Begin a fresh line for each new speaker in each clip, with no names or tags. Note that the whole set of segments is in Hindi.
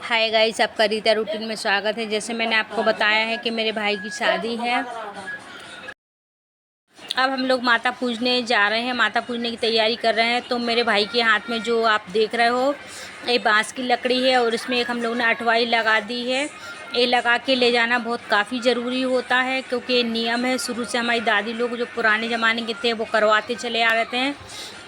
हाय गाइस, आपका रीता रूटीन में स्वागत है। जैसे मैंने आपको बताया है कि मेरे भाई की शादी है। अब हम लोग माता पूजने जा रहे हैं, माता पूजने की तैयारी कर रहे हैं। तो मेरे भाई के हाथ में जो आप देख रहे हो ये बांस की लकड़ी है और इसमें एक हम लोग ने अठवाई लगा दी है। ये लगा के ले जाना बहुत काफ़ी ज़रूरी होता है, क्योंकि ये नियम है। शुरू से हमारी दादी लोग जो पुराने ज़माने के थे वो करवाते चले आ रहे हैं,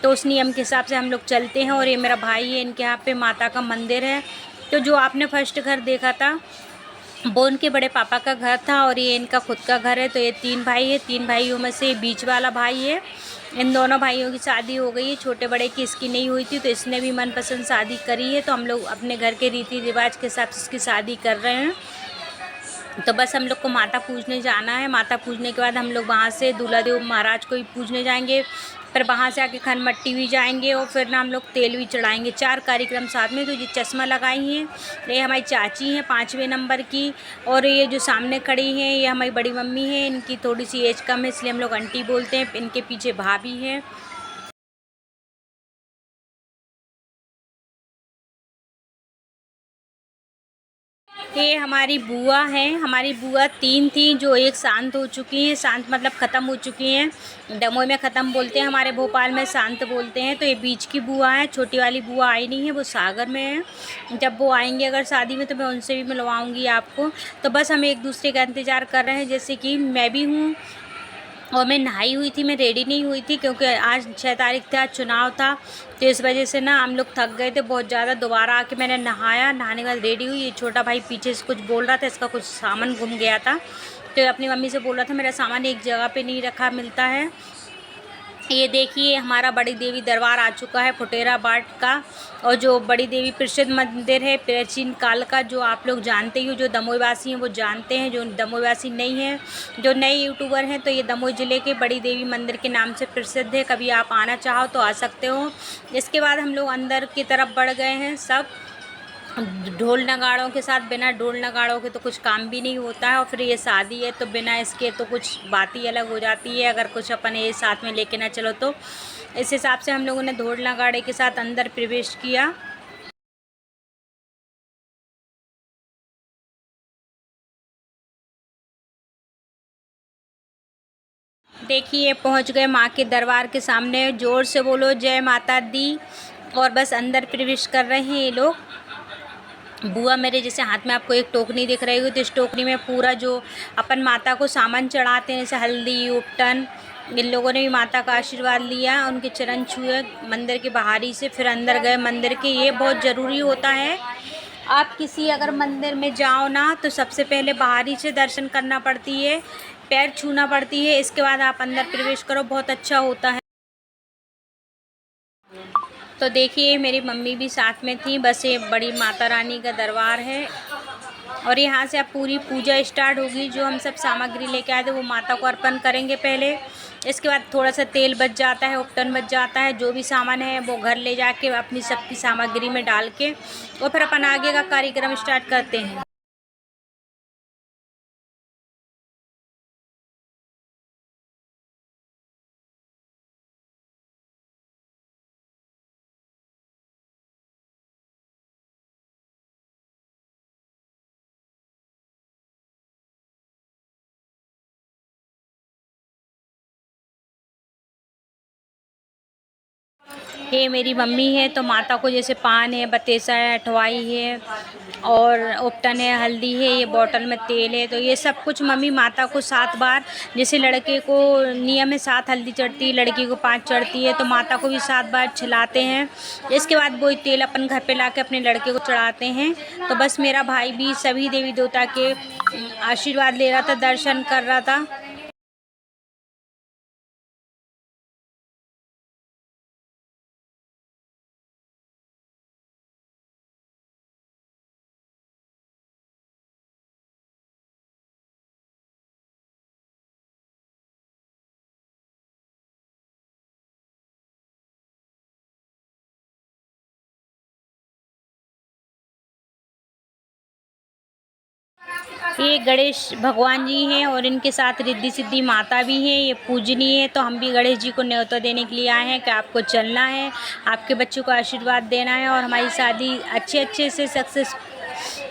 तो उस नियम के हिसाब से हम लोग चलते हैं। और ये मेरा भाई है, इनके यहाँ पे माता का मंदिर है। तो जो आपने फर्स्ट घर देखा था वो उनके बड़े पापा का घर था और ये इनका खुद का घर है। तो ये 3 भाई है, 3 भाइयों में से बीच वाला भाई है। इन दोनों भाइयों की शादी हो गई है, छोटे बड़े की इसकी नहीं हुई थी, तो इसने भी मनपसंद शादी करी है। तो हम लोग अपने घर के रीति रिवाज के हिसाब से इसकी शादी कर रहे हैं। तो बस हम लोग को माता पूजने जाना है। माता पूजने के बाद हम लोग वहाँ से दूल्हा देव महाराज को भी पूजने जाएंगे, फिर वहाँ से आके खनमट्टी भी जाएंगे और फिर ना हम लोग तेल भी चढ़ाएंगे। 4 कार्यक्रम साथ में। तो ये चश्मा लगाई हैं, ये हमारी चाची हैं 5वें नंबर की, और ये जो सामने खड़ी हैं ये हमारी बड़ी मम्मी है। इनकी थोड़ी सी एज कम है, इसलिए हम लोग आंटी बोलते हैं। इनके पीछे भाभी है। ये हमारी बुआ हैं। हमारी बुआ 3 थी, जो एक शांत हो चुकी हैं। शांत मतलब ख़त्म हो चुकी हैं। दमोई में ख़त्म बोलते हैं, हमारे भोपाल में शांत बोलते हैं। तो ये बीच की बुआ है। छोटी वाली बुआ आई नहीं है, वो सागर में है। जब वो आएंगे अगर शादी में तो मैं उनसे भी मिलवाऊंगी आपको। तो बस हम एक दूसरे का इंतज़ार कर रहे हैं। जैसे कि मैं भी हूँ और मैं नहाई हुई थी, मैं रेडी नहीं हुई थी क्योंकि आज 6 तारीख था, चुनाव था। तो इस वजह से ना हम लोग थक गए थे बहुत ज़्यादा। दोबारा आके मैंने नहाया, नहाने के बाद रेडी हुई। ये छोटा भाई पीछे से कुछ बोल रहा था, इसका कुछ सामान गुम गया था, तो अपनी मम्मी से बोल रहा था मेरा सामान एक जगह पे नहीं रखा मिलता है। ये देखिए हमारा बड़ी देवी दरबार आ चुका है, फुटेरा बाट का। और जो बड़ी देवी प्रसिद्ध मंदिर है प्राचीन काल का, जो आप लोग जानते ही हो, जो दमोई वासी हैं वो जानते हैं। जो दमोई वासी नहीं है, जो नए यूट्यूबर हैं, तो ये दमोई ज़िले के बड़ी देवी मंदिर के नाम से प्रसिद्ध है। कभी आप आना चाहो तो आ सकते हो। इसके बाद हम लोग अंदर की तरफ बढ़ गए हैं। सब ढोल नगाड़ों के साथ, बिना ढोल नगाड़ों के तो कुछ काम भी नहीं होता है। और फिर ये शादी है तो बिना इसके तो कुछ बात ही अलग हो जाती है, अगर कुछ अपन ये साथ में लेके ना चलो तो। इस हिसाब से हम लोगों ने ढोल नगाड़े के साथ अंदर प्रवेश किया। देखिए पहुंच गए माँ के दरबार के सामने। ज़ोर से बोलो जय माता दी। और बस अंदर प्रवेश कर रहे हैं ये लोग। बुआ मेरे जैसे हाथ में आपको एक टोकनी दिख रही होगी, तो इस टोकनी में पूरा जो अपन माता को सामान चढ़ाते हैं, जैसे हल्दी उपटन, इन लोगों ने भी माता का आशीर्वाद लिया, उनके चरण छुए मंदिर के बाहरी से, फिर अंदर गए मंदिर के। ये बहुत ज़रूरी होता है। आप किसी अगर मंदिर में जाओ ना तो सबसे पहले बाहरी से दर्शन करना पड़ती है, पैर छूना पड़ती है, इसके बाद आप अंदर प्रवेश करो, बहुत अच्छा होता है। तो देखिए मेरी मम्मी भी साथ में थी। बस ये बड़ी माता रानी का दरबार है और यहाँ से अब पूरी पूजा स्टार्ट होगी। जो हम सब सामग्री लेके आए थे वो माता को अर्पण करेंगे पहले। इसके बाद थोड़ा सा तेल बच जाता है, उपटन बच जाता है, जो भी सामान है वो घर ले जाके अपनी सबकी सामग्री में डाल के और फिर अपन आगे का कार्यक्रम स्टार्ट करते हैं। ये मेरी मम्मी है। तो माता को जैसे पान है, बतेसा है, अठवाई है और उपटन है, हल्दी है, ये बॉटल में तेल है, तो ये सब कुछ मम्मी माता को 7 बार, जैसे लड़के को नियम है 7 हल्दी चढ़ती है, लड़की को 5 चढ़ती है, तो माता को भी 7 बार छिलाते हैं। इसके बाद वही तेल अपन घर पे लाके अपने लड़के को चढ़ाते हैं। तो बस मेरा भाई भी सभी देवी देवता के आशीर्वाद ले रहा था, दर्शन कर रहा था। ये गणेश भगवान जी हैं और इनके साथ रिद्धि सिद्धि माता भी हैं, ये पूजनीय है। तो हम भी गणेश जी को न्योता देने के लिए आए हैं कि आपको चलना है, आपके बच्चों को आशीर्वाद देना है और हमारी शादी अच्छे अच्छे से सक्सेस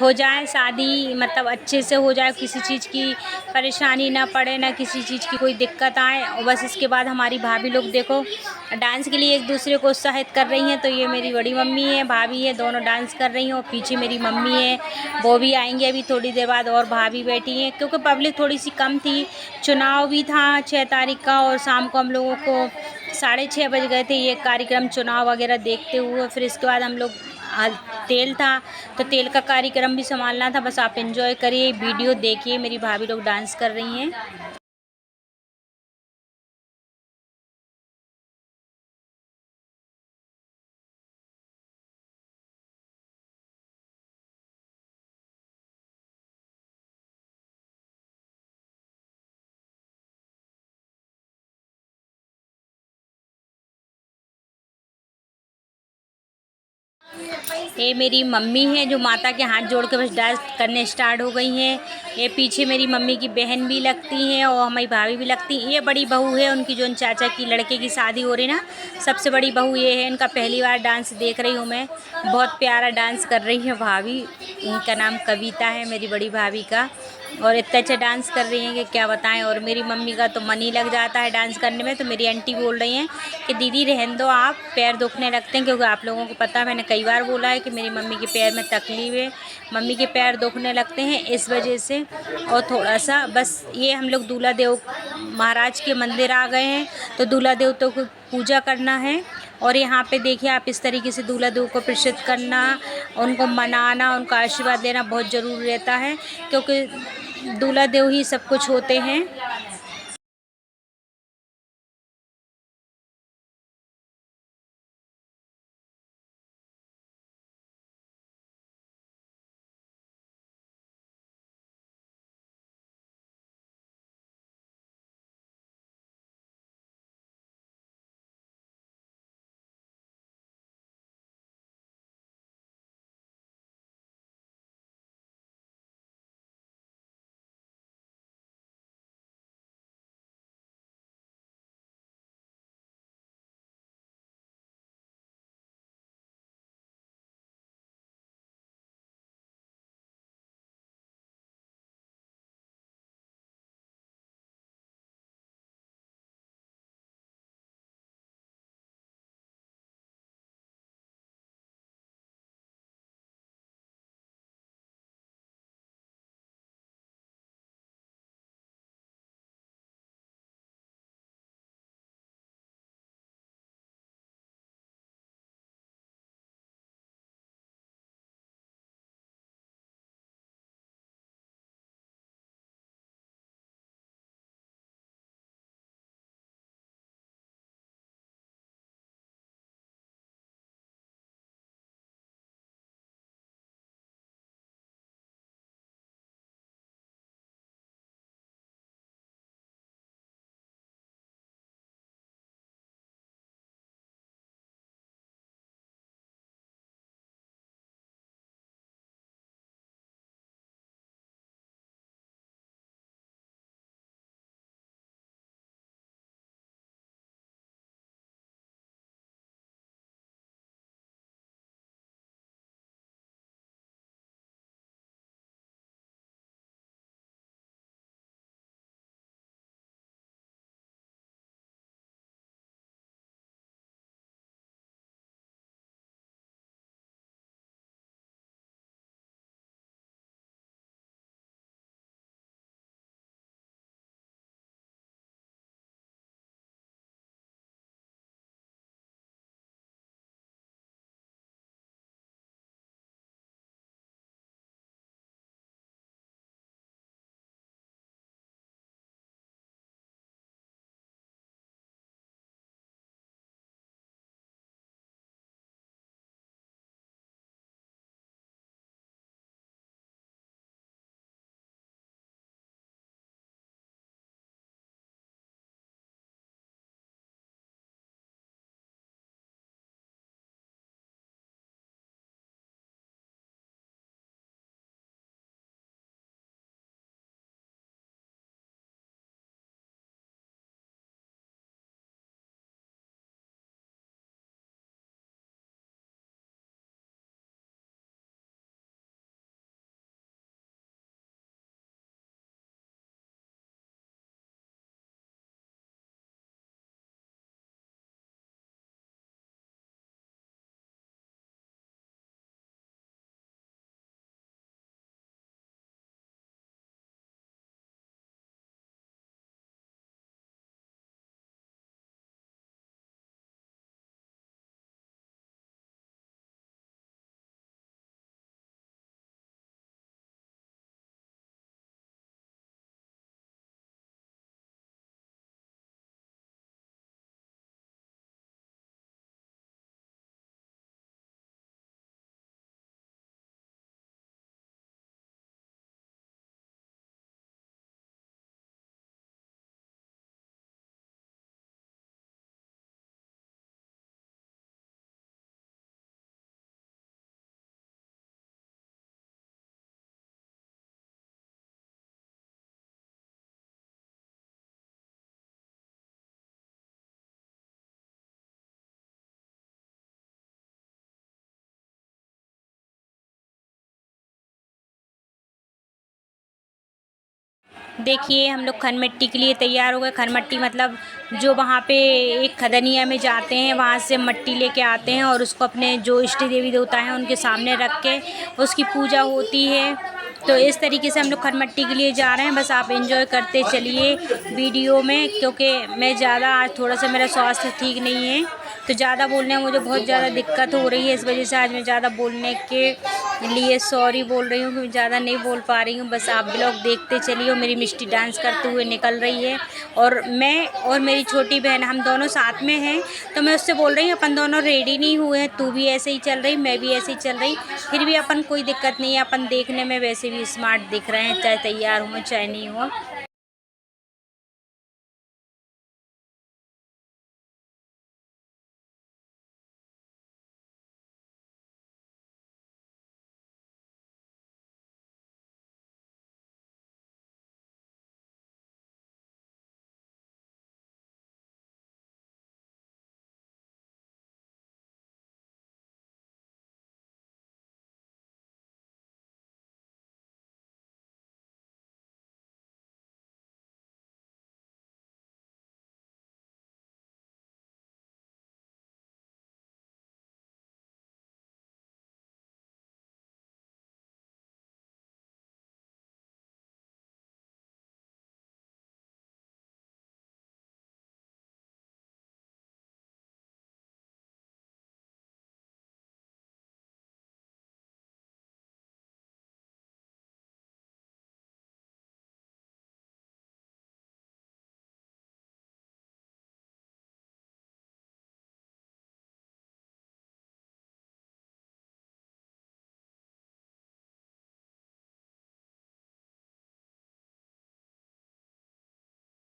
हो जाए शादी, मतलब अच्छे से हो जाए, किसी चीज़ की परेशानी ना पड़े, ना किसी चीज़ की कोई दिक्कत आए। और बस इसके बाद हमारी भाभी लोग देखो डांस के लिए एक दूसरे को उत्साहित कर रही हैं। तो ये मेरी बड़ी मम्मी है, भाभी है, दोनों डांस कर रही हैं। और पीछे मेरी मम्मी है, वो भी आएंगी अभी थोड़ी देर बाद। और भाभी बैठी हैं क्योंकि पब्लिक थोड़ी सी कम थी। चुनाव भी था 6 तारीख का, और शाम को हम लोगों को 6:30 बज गए थे ये कार्यक्रम चुनाव वगैरह देखते हुए। फिर इसके बाद हम लोग तेल था, तो तेल का कार्यक्रम भी संभालना था। बस आप एंजॉय करिए, वीडियो देखिए, मेरी भाभी लोग डांस कर रही हैं। ये मेरी मम्मी है जो माता के हाथ जोड़ के बस डांस करने स्टार्ट हो गई हैं। ये पीछे मेरी मम्मी की बहन भी लगती हैं और हमारी भाभी भी लगती हैं। ये बड़ी बहू है उनकी, जो उन चाचा की लड़के की शादी हो रही ना, सबसे बड़ी बहू ये है। इनका पहली बार डांस देख रही हूँ मैं। बहुत प्यारा डांस कर रही है भाभी। इनका नाम कविता है, मेरी बड़ी भाभी का। और इतना अच्छा डांस कर रही हैं कि क्या बताएं। और मेरी मम्मी का तो मन ही लग जाता है डांस करने में। तो मेरी आंटी बोल रही हैं कि दीदी रहने दो, आप पैर दुखने लगते हैं। क्योंकि आप लोगों को पता है, मैंने कई बार बोला है कि मेरी मम्मी के पैर में तकलीफ़ है, मम्मी के पैर दुखने लगते हैं इस वजह से। और थोड़ा सा बस ये हम लोग दूल्हा देव महाराज के मंदिर आ गए हैं, तो दूल्हा देवतों को पूजा करना है। और यहाँ पे देखिए आप, इस तरीके से दूल्हा देव को प्रसिद्ध करना, उनको मनाना, उनका आशीर्वाद लेना बहुत ज़रूरी रहता है। क्योंकि दूल्हा देव ही सब कुछ होते हैं। देखिए हम लोग खनमिट्टी के लिए तैयार हो गए। खनमिट्टी मतलब जो वहाँ पे एक खदनिया में जाते हैं, वहाँ से मिट्टी लेके आते हैं और उसको अपने जो इष्ट देवी देवता हैं उनके सामने रख के उसकी पूजा होती है। तो इस तरीके से हम लोग खनमिट्टी के लिए जा रहे हैं। बस आप एंजॉय करते चलिए वीडियो में, क्योंकि मैं ज़्यादा आज थोड़ा सा मेरा स्वास्थ्य ठीक नहीं है, तो ज़्यादा बोलने में मुझे बहुत ज़्यादा दिक्कत हो रही है। इस वजह से आज मैं ज़्यादा बोलने के लिए सॉरी बोल रही हूँ कि मैं ज़्यादा नहीं बोल पा रही हूँ। बस आप ब्लॉग देखते चलिए। और मेरी मिष्टी डांस करते हुए निकल रही है और मैं और मेरी छोटी बहन हम दोनों साथ में हैं। तो मैं उससे बोल रही हूँ अपन दोनों रेडी नहीं हुए हैं, तू भी ऐसे ही चल रही, मैं भी ऐसे ही चल रही, फिर भी अपन कोई दिक्कत नहीं है, अपन देखने में वैसे भी स्मार्ट दिख रहे हैं, चाहे तैयार हो चाहे नहीं हो।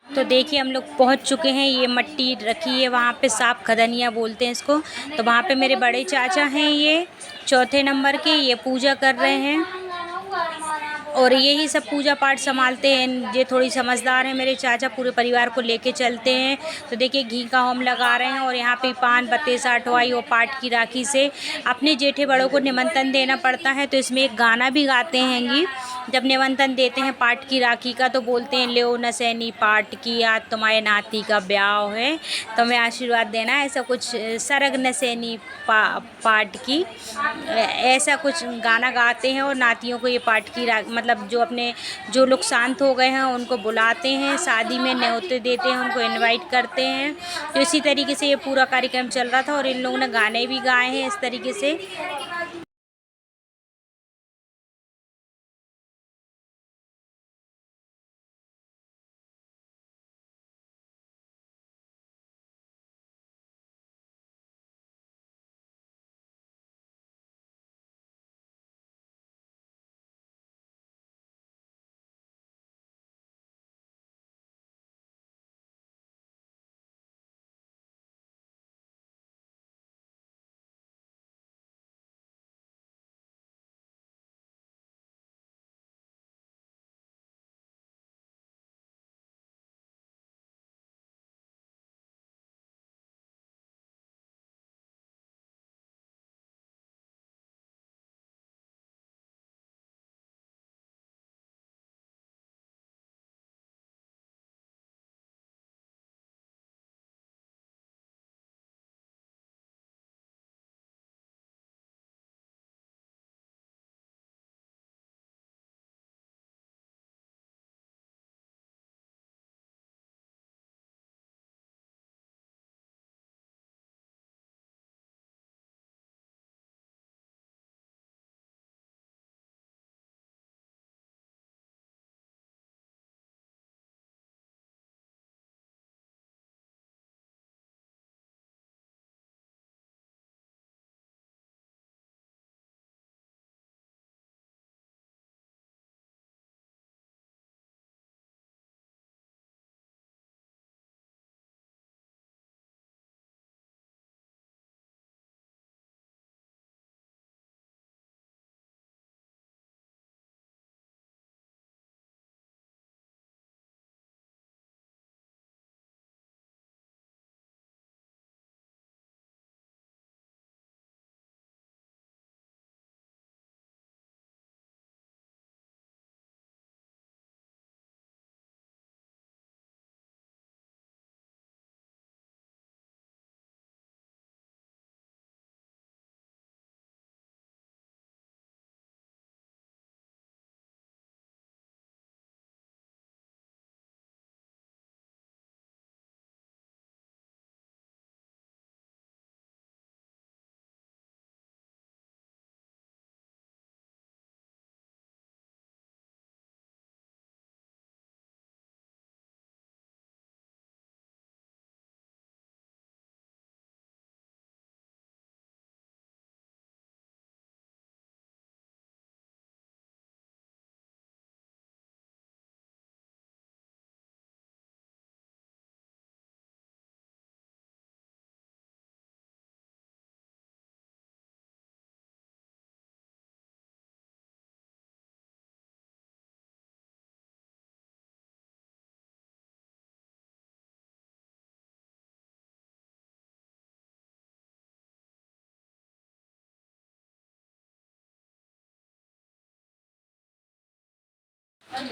तो देखिए हम लोग पहुंच चुके हैं। ये मट्टी रखी है वहाँ पे, साफ खदनिया बोलते हैं इसको। तो वहाँ पे मेरे बड़े चाचा हैं, ये चौथे नंबर के, ये पूजा कर रहे हैं और यही सब पूजा पाठ संभालते हैं। ये थोड़ी समझदार हैं मेरे चाचा, पूरे परिवार को लेके चलते हैं। तो देखिए घी का होम लगा रहे हैं और यहाँ पे पान बत्तेसा अठवाई और पाट की राखी से अपने जेठे बड़ों को निमंत्रण देना पड़ता है। तो इसमें एक गाना भी गाते हैं। जब निमंत्रण देते हैं पाट की राखी का तो बोलते हैं, ल्यो नसैनी पाट की, आज तुम्हारे नाती का ब्याह है, तुम्हें आशीर्वाद देना, ऐसा कुछ सरग नसैनी पाट की, ऐसा कुछ गाना गाते हैं। और नातियों को ये पाट की मतलब जो अपने जो लोग शांत हो गए हैं उनको बुलाते हैं, शादी में न्योते देते हैं, उनको इनवाइट करते हैं। तो इसी तरीके से ये पूरा कार्यक्रम चल रहा था और इन लोगों ने गाने भी गाए हैं इस तरीके से।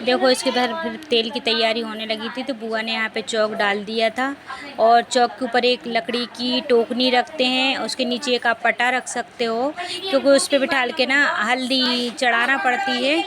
देखो इसके बाद फिर तेल की तैयारी होने लगी थी, तो बुआ ने यहाँ पे चौक डाल दिया था। और चौक के ऊपर एक लकड़ी की टोकनी रखते हैं, उसके नीचे एक आप पटा रख सकते हो, क्योंकि उस पर बिठाल के ना हल्दी चढ़ाना पड़ती है।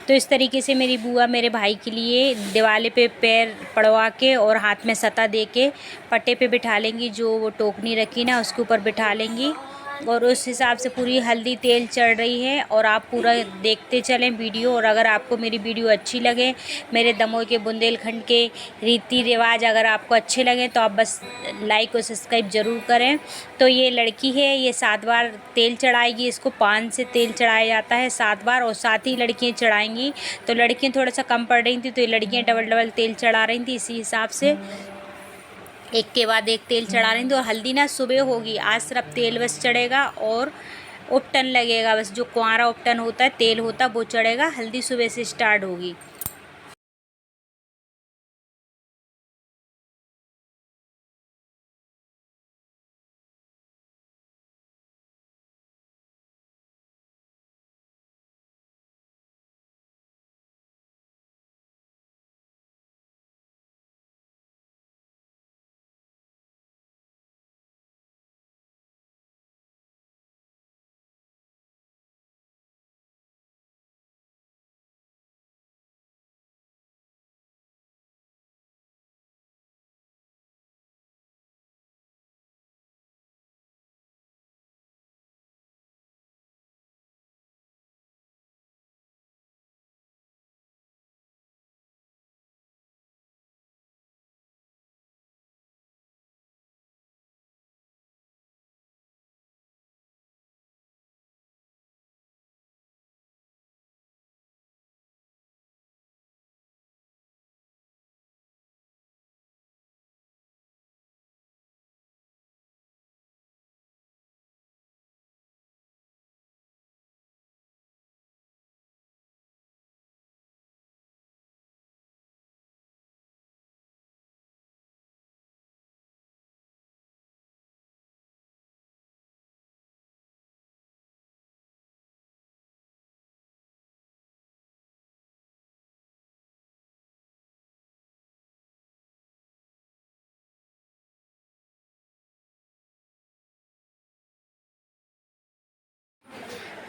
तो इस तरीके से मेरी बुआ मेरे भाई के लिए दिवाले पे पैर पड़वा के और हाथ में सता दे के पट्टे पे बिठा लेंगी, जो वो टोकनी रखी ना उसके ऊपर बिठा लेंगी। और उस हिसाब से पूरी हल्दी तेल चढ़ रही है, और आप पूरा देखते चलें वीडियो। और अगर आपको मेरी वीडियो अच्छी लगे, मेरे दमोह के बुंदेलखंड के रीति रिवाज अगर आपको अच्छे लगें, तो आप बस लाइक और सब्सक्राइब ज़रूर करें। तो ये लड़की है, ये 7 बार तेल चढ़ाएगी, इसको पान से तेल चढ़ाया जाता है 7 बार, और 7 ही लड़कियाँ चढ़ाएंगी। तो लड़कियाँ थोड़ा सा कम पड़ रही थी, तो ये लड़कियाँ डबल डबल तेल चढ़ा रही थी, इसी हिसाब से एक के बाद एक तेल चढ़ा रही थी। और हल्दी ना सुबह होगी, आज सिर्फ तेल बस चढ़ेगा और उपटन लगेगा, बस जो कुंवारा उपटन होता है तेल होता है वो चढ़ेगा। हल्दी सुबह से स्टार्ट होगी।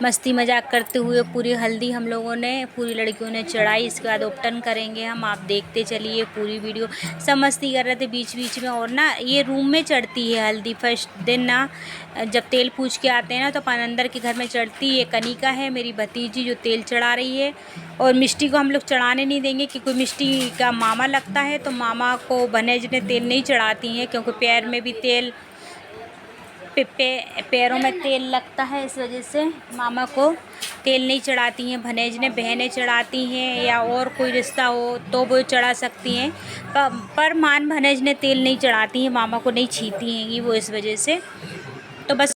मस्ती मजाक करते हुए पूरी हल्दी हम लोगों ने, पूरी लड़कियों ने चढ़ाई। इसके बाद उपटन करेंगे हम, आप देखते चलिए पूरी वीडियो। सब मस्ती कर रहे थे बीच बीच में। और ना ये रूम में चढ़ती है हल्दी फर्स्ट दिन ना, जब तेल पूछ के आते हैं ना तो अपन अंदर के घर में चढ़ती है। कनिका है मेरी भतीजी जो तेल चढ़ा रही है। और मिष्टी को हम लोग चढ़ाने नहीं देंगे, क्योंकि मिष्टी का मामा लगता है, तो मामा को भनेज ने तेल नहीं चढ़ाती हैं, क्योंकि पैर में भी तेल पैरों में तेल लगता है, इस वजह से मामा को तेल नहीं चढ़ाती हैं। भनेज ने बहनें चढ़ाती हैं, या और कोई रिश्ता हो तो वो चढ़ा सकती हैं, पर मान भनेज ने तेल नहीं चढ़ाती हैं, मामा को नहीं छीती हैं वो, इस वजह से। तो बस